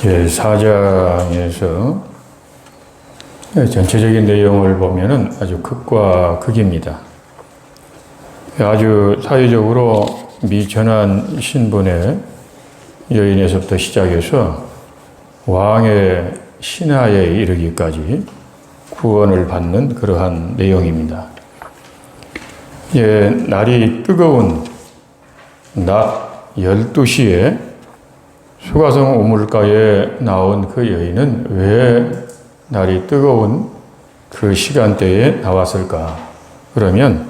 제4장에서 전체적인 내용을 보면은 아주 극과 극입니다. 아주 사회적으로 미천한 신분의 여인에서부터 시작해서 왕의 신하에 이르기까지 구원을 받는 그러한 내용입니다. 날이 뜨거운 낮 12시에 수가성 우물가에 나온 그 여인은 왜 날이 뜨거운 그 시간대에 나왔을까? 그러면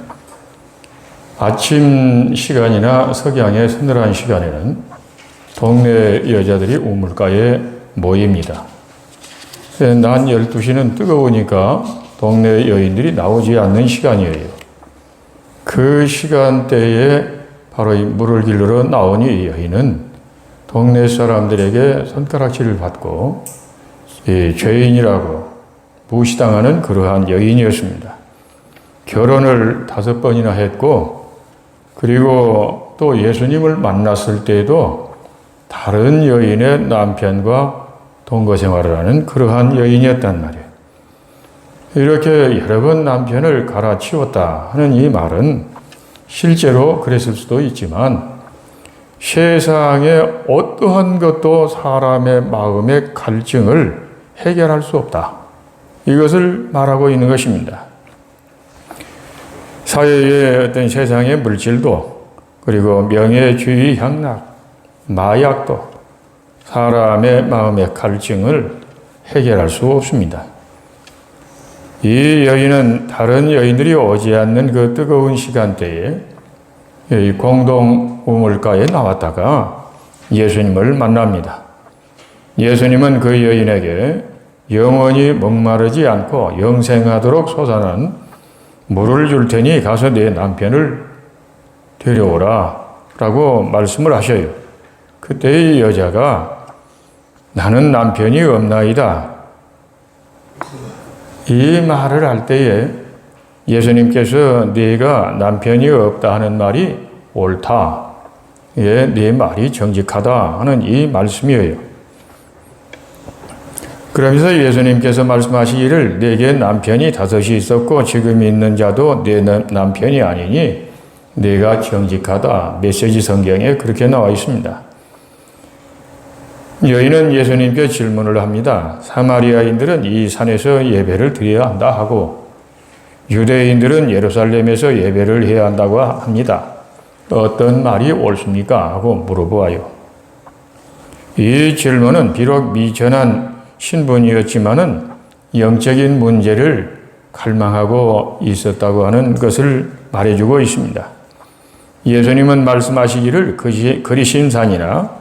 아침 시간이나 석양의 서늘한 시간에는 동네 여자들이 우물가에 모입니다. 낮 12시는 뜨거우니까 동네 여인들이 나오지 않는 시간이에요. 그 시간대에 바로 이 물을 길러 나온 이 여인은 동네 사람들에게 손가락질을 받고 죄인이라고 무시당하는 그러한 여인이었습니다. 결혼을 5번이나 했고, 그리고 또 예수님을 만났을 때에도 다른 여인의 남편과 동거 생활을 하는 그러한 여인이었단 말이에요. 이렇게 여러 번 남편을 갈아치웠다 하는 이 말은 실제로 그랬을 수도 있지만, 세상에 어떠한 것도 사람의 마음의 갈증을 해결할 수 없다. 이것을 말하고 있는 것입니다. 사회의 어떤 세상의 물질도, 그리고 명예주의 향락, 마약도 사람의 마음의 갈증을 해결할 수 없습니다. 이 여인은 다른 여인들이 오지 않는 그 뜨거운 시간대에 이 공동 우물가에 나왔다가 예수님을 만납니다. 예수님은 그 여인에게 영원히 목마르지 않고 영생하도록 솟아난 물을 줄 테니 가서 네 남편을 데려오라 라고 말씀을 하셔요. 그때 이 여자가 나는 남편이 없나이다. 이 말을 할 때에 예수님께서 네가 남편이 없다 하는 말이 옳다. 네 말이 정직하다 하는 이 말씀이에요. 그러면서 예수님께서 말씀하시기를 내게 남편이 5이 있었고 지금 있는 자도 내 남편이 아니니 네가 정직하다. 메시지 성경에 그렇게 나와 있습니다. 여인은 예수님께 질문을 합니다. 사마리아인들은 이 산에서 예배를 드려야 한다 하고 유대인들은 예루살렘에서 예배를 해야 한다고 합니다. 어떤 말이 옳습니까? 하고 물어보아요. 이 질문은 비록 미천한 신분이었지만은 영적인 문제를 갈망하고 있었다고 하는 것을 말해주고 있습니다. 예수님은 말씀하시기를 그리심산이나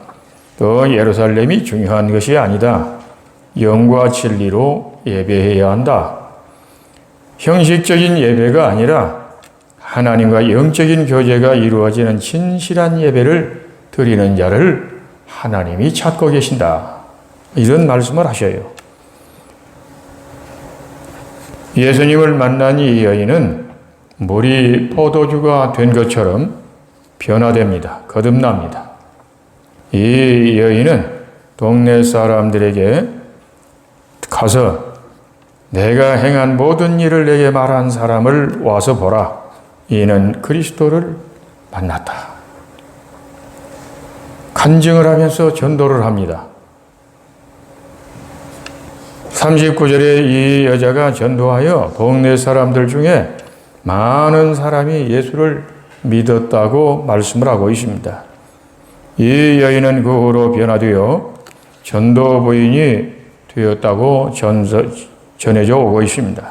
또 예루살렘이 중요한 것이 아니다. 영과 진리로 예배해야 한다. 형식적인 예배가 아니라 하나님과 영적인 교제가 이루어지는 진실한 예배를 드리는 자를 하나님이 찾고 계신다. 이런 말씀을 하셔요. 예수님을 만난 이 여인은 물이 포도주가 된 것처럼 변화됩니다. 거듭납니다. 이 여인은 동네 사람들에게 가서 내가 행한 모든 일을 내게 말한 사람을 와서 보라. 이는 그리스도를 만났다. 간증을 하면서 전도를 합니다. 39절에 이 여자가 전도하여 동네 사람들 중에 많은 사람이 예수를 믿었다고 말씀을 하고 있습니다. 이 여인은 그 후로 변화되어 전도 부인이 되었다고 전해져 오고 있습니다.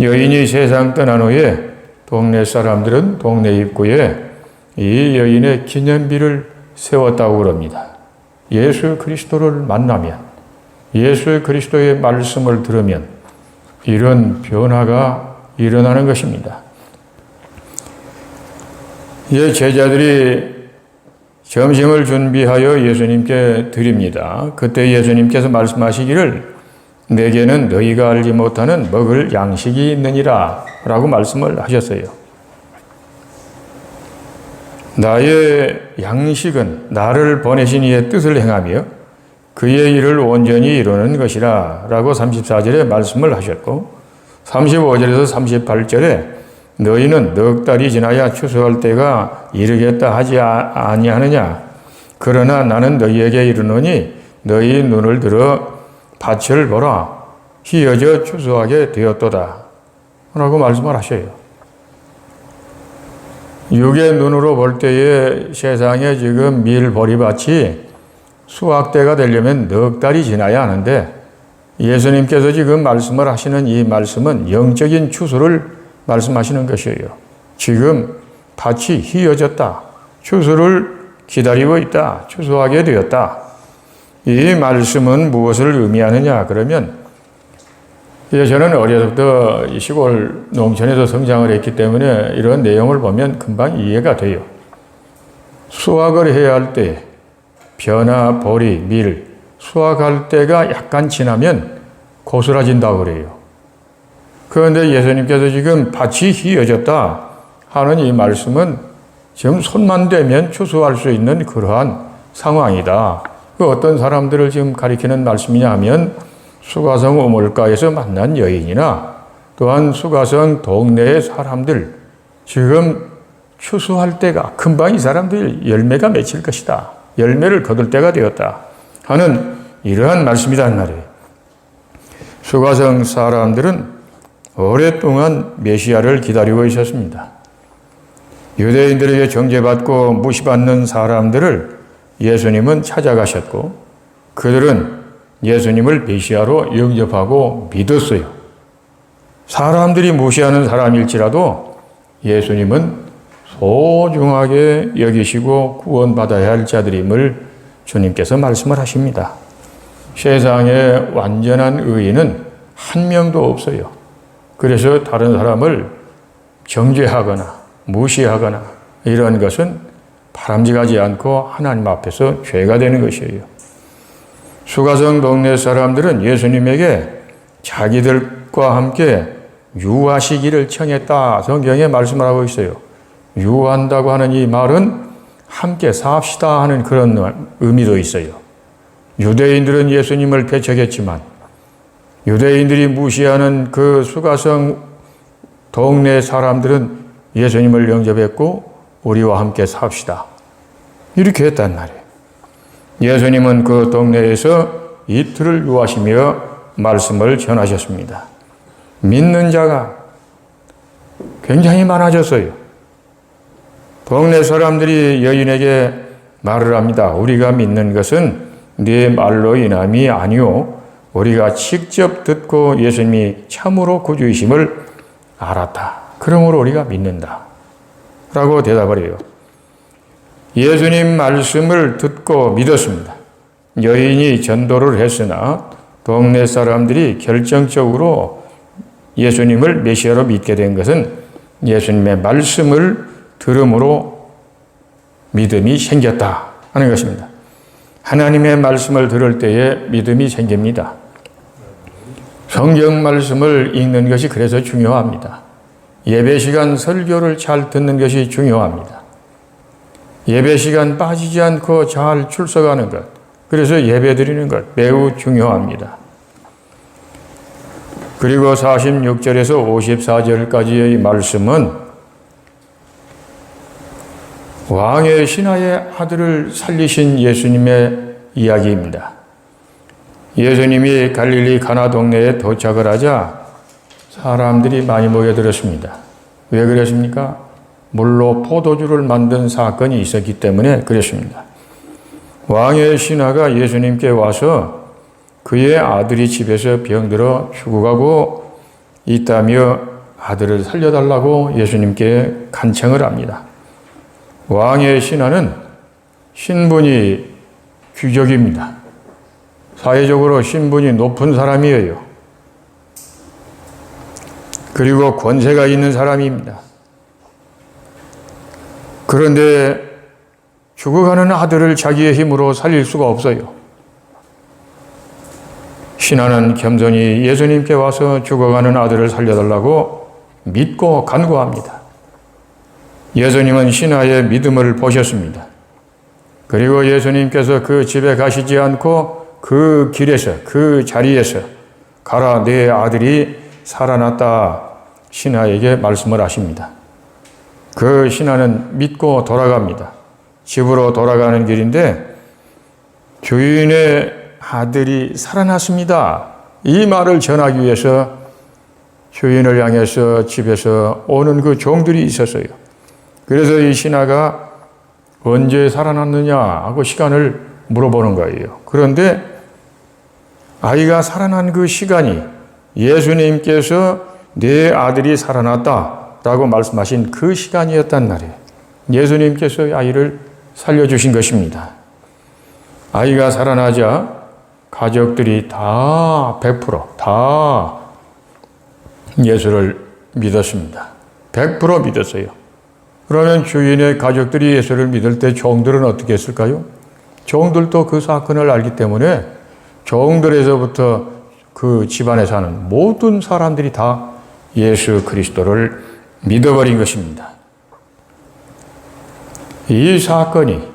여인이 세상 떠난 후에 동네 사람들은 동네 입구에 이 여인의 기념비를 세웠다고 그럽니다. 예수 그리스도를 만나면, 예수 그리스도의 말씀을 들으면 이런 변화가 일어나는 것입니다. 제자들이 점심을 준비하여 예수님께 드립니다. 그때 예수님께서 말씀하시기를 내게는 너희가 알지 못하는 먹을 양식이 있느니라 라고 말씀을 하셨어요. 나의 양식은 나를 보내신 이의 뜻을 행하며 그의 일을 온전히 이루는 것이라 라고 34절에 말씀을 하셨고 35절에서 38절에 너희는 넉 달이 지나야 추수할 때가 이르겠다 하지 아니하느냐 그러나 나는 너희에게 이르노니 너희 눈을 들어 밭을 보라 희어져 추수하게 되었도다 라고 말씀을 하셔요. 육의 눈으로 볼 때에 세상에 지금 밀 보리밭이 수확대가 되려면 넉 달이 지나야 하는데 예수님께서 지금 말씀을 하시는 이 말씀은 영적인 추수를 말씀하시는 것이에요. 지금 밭이 희어졌다. 추수를 기다리고 있다. 추수하게 되었다. 이 말씀은 무엇을 의미하느냐 그러면 저는 어려서부터 시골 농촌에서 성장을 했기 때문에 이런 내용을 보면 금방 이해가 돼요. 수확을 해야 할 때 벼나 보리, 밀 수확할 때가 약간 지나면 고스라진다고 그래요. 그런데 예수님께서 지금 밭이 희어졌다 하는 이 말씀은 지금 손만 대면 추수할 수 있는 그러한 상황이다. 그 어떤 사람들을 지금 가리키는 말씀이냐 하면 수가성 우물가에서 만난 여인이나 또한 수가성 동네의 사람들 지금 추수할 때가 금방 이 사람들 열매가 맺힐 것이다. 열매를 거둘 때가 되었다 하는 이러한 말씀이란 말이에요. 수가성 사람들은 오랫동안 메시아를 기다리고 있었습니다. 유대인들에게 정죄받고 무시받는 사람들을 예수님은 찾아가셨고 그들은 예수님을 메시아로 영접하고 믿었어요. 사람들이 무시하는 사람일지라도 예수님은 소중하게 여기시고 구원받아야 할 자들임을 주님께서 말씀을 하십니다. 세상에 완전한 의인은 한 명도 없어요. 그래서 다른 사람을 정죄하거나 무시하거나 이런 것은 바람직하지 않고 하나님 앞에서 죄가 되는 것이에요. 수가성 동네 사람들은 예수님에게 자기들과 함께 유하시기를 청했다. 성경에 말씀을 하고 있어요. 유한다고 하는 이 말은 함께 삽시다 하는 그런 의미도 있어요. 유대인들은 예수님을 배척했지만 유대인들이 무시하는 그 수가성 동네 사람들은 예수님을 영접했고 우리와 함께 삽시다. 이렇게 했단 말이에요. 예수님은 그 동네에서 이틀을 유하시며 말씀을 전하셨습니다. 믿는 자가 굉장히 많아졌어요. 동네 사람들이 여인에게 말을 합니다. 우리가 믿는 것은 네 말로 인함이 아니오. 우리가 직접 듣고 예수님이 참으로 구주이심을 알았다. 그러므로 우리가 믿는다. 라고 대답을 해요. 예수님 말씀을 듣고 믿었습니다. 여인이 전도를 했으나 동네 사람들이 결정적으로 예수님을 메시아로 믿게 된 것은 예수님의 말씀을 들음으로 믿음이 생겼다 하는 것입니다. 하나님의 말씀을 들을 때에 믿음이 생깁니다. 성경 말씀을 읽는 것이 그래서 중요합니다. 예배 시간 설교를 잘 듣는 것이 중요합니다. 예배 시간 빠지지 않고 잘 출석하는 것, 그래서 예배 드리는 것 매우 중요합니다. 그리고 46절에서 54절까지의 말씀은 왕의 신하의 아들을 살리신 예수님의 이야기입니다. 예수님이 갈릴리 가나 동네에 도착을 하자 사람들이 많이 모여들었습니다. 왜 그랬습니까? 물로 포도주를 만든 사건이 있었기 때문에 그랬습니다. 왕의 신하가 예수님께 와서 그의 아들이 집에서 병들어 죽어가고 있다며 아들을 살려달라고 예수님께 간청을 합니다. 왕의 신하는 신분이 귀족입니다. 사회적으로 신분이 높은 사람이에요. 그리고 권세가 있는 사람입니다. 그런데 죽어가는 아들을 자기의 힘으로 살릴 수가 없어요. 신하는 겸손히 예수님께 와서 죽어가는 아들을 살려달라고 믿고 간구합니다. 예수님은 신하의 믿음을 보셨습니다. 그리고 예수님께서 그 집에 가시지 않고 그 길에서, 그 자리에서 가라, 내 아들이 살아났다. 신하에게 말씀을 하십니다. 그 신하는 믿고 돌아갑니다. 집으로 돌아가는 길인데 주인의 아들이 살아났습니다. 이 말을 전하기 위해서 주인을 향해서 집에서 오는 그 종들이 있었어요. 그래서 이 신하가 언제 살아났느냐 하고 시간을 물어보는 거예요. 그런데 아이가 살아난 그 시간이 예수님께서 내 아들이 살아났다라고 말씀하신 그 시간이었단 말이에요. 예수님께서 아이를 살려주신 것입니다. 아이가 살아나자 가족들이 다 100% 다 예수를 믿었습니다. 100% 믿었어요. 그러면 주인의 가족들이 예수를 믿을 때 종들은 어떻게 했을까요? 종들도 그 사건을 알기 때문에 종들에서부터 그 집안에 사는 모든 사람들이 다 예수 그리스도를 믿어버린 것입니다. 이 사건이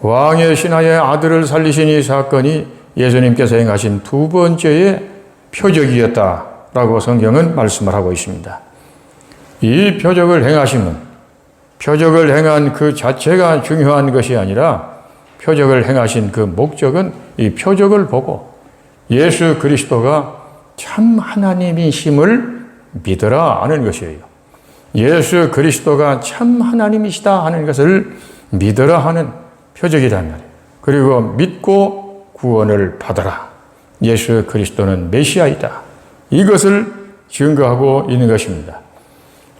왕의 신하의 아들을 살리신 이 사건이 예수님께서 행하신 두 번째의 표적이었다라고 성경은 말씀을 하고 있습니다. 이 표적을 행하심은 표적을 행한 그 자체가 중요한 것이 아니라 표적을 행하신 그 목적은 이 표적을 보고 예수 그리스도가 참 하나님이심을 믿어라 하는 것이에요. 예수 그리스도가 참 하나님이시다 하는 것을 믿어라 하는 표적이란 말이에요. 그리고 믿고 구원을 받아라. 예수 그리스도는 메시아이다. 이것을 증거하고 있는 것입니다.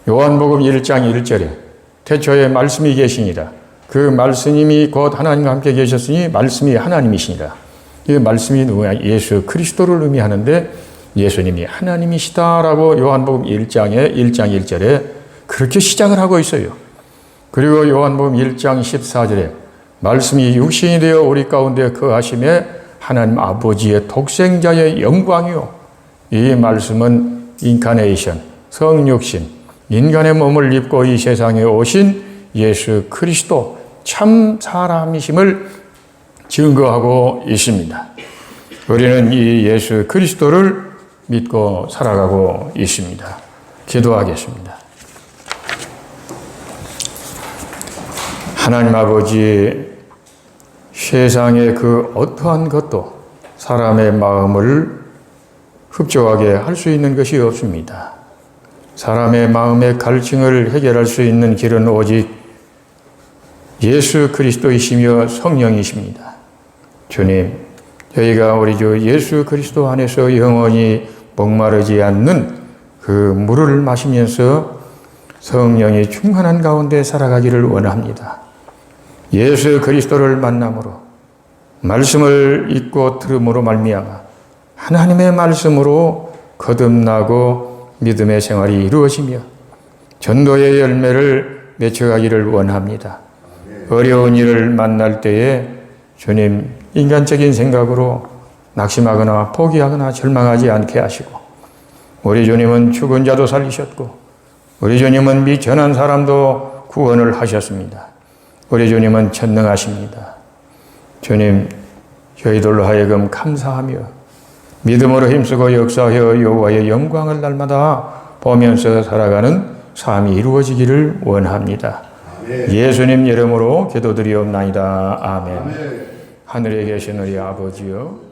요한복음 1장 1절에 태초에 말씀이 계시니라. 그 말씀이 곧 하나님과 함께 계셨으니 말씀이 하나님이시니라. 이 말씀이 누구냐? 예수 그리스도를 의미하는데 예수님이 하나님이시다라고 요한복음 1장에 1장 1절에 그렇게 시작을 하고 있어요. 그리고 요한복음 1장 14절에 말씀이 육신이 되어 우리 가운데 거하심에 하나님 아버지의 독생자의 영광이요. 이 말씀은 인카네이션, 성육신, 인간의 몸을 입고 이 세상에 오신 예수 그리스도 참 사람이심을 증거하고 있습니다. 우리는 이 예수 그리스도를 믿고 살아가고 있습니다. 기도하겠습니다. 하나님 아버지, 세상의 그 어떠한 것도 사람의 마음을 흡족하게 할 수 있는 것이 없습니다. 사람의 마음의 갈증을 해결할 수 있는 길은 오직 예수 그리스도이시며 성령이십니다. 주님, 저희가 우리 주 예수 그리스도 안에서 영원히 목마르지 않는 그 물을 마시면서 성령이 충만한 가운데 살아가기를 원합니다. 예수 그리스도를 만남으로 말씀을 읽고 들음으로 말미암아 하나님의 말씀으로 거듭나고 믿음의 생활이 이루어지며 전도의 열매를 맺혀가기를 원합니다. 어려운 일을 만날 때에 주님 인간적인 생각으로 낙심하거나 포기하거나 절망하지 않게 하시고 우리 주님은 죽은 자도 살리셨고 우리 주님은 미전한 사람도 구원을 하셨습니다. 우리 주님은 전능하십니다. 주님, 저희들로 하여금 감사하며 믿음으로 힘쓰고 역사하여 여호와의 영광을 날마다 보면서 살아가는 삶이 이루어지기를 원합니다. 아멘. 예수님 이름으로 기도드리옵나이다. 아멘. 아멘. 하늘에 계신 우리 아버지여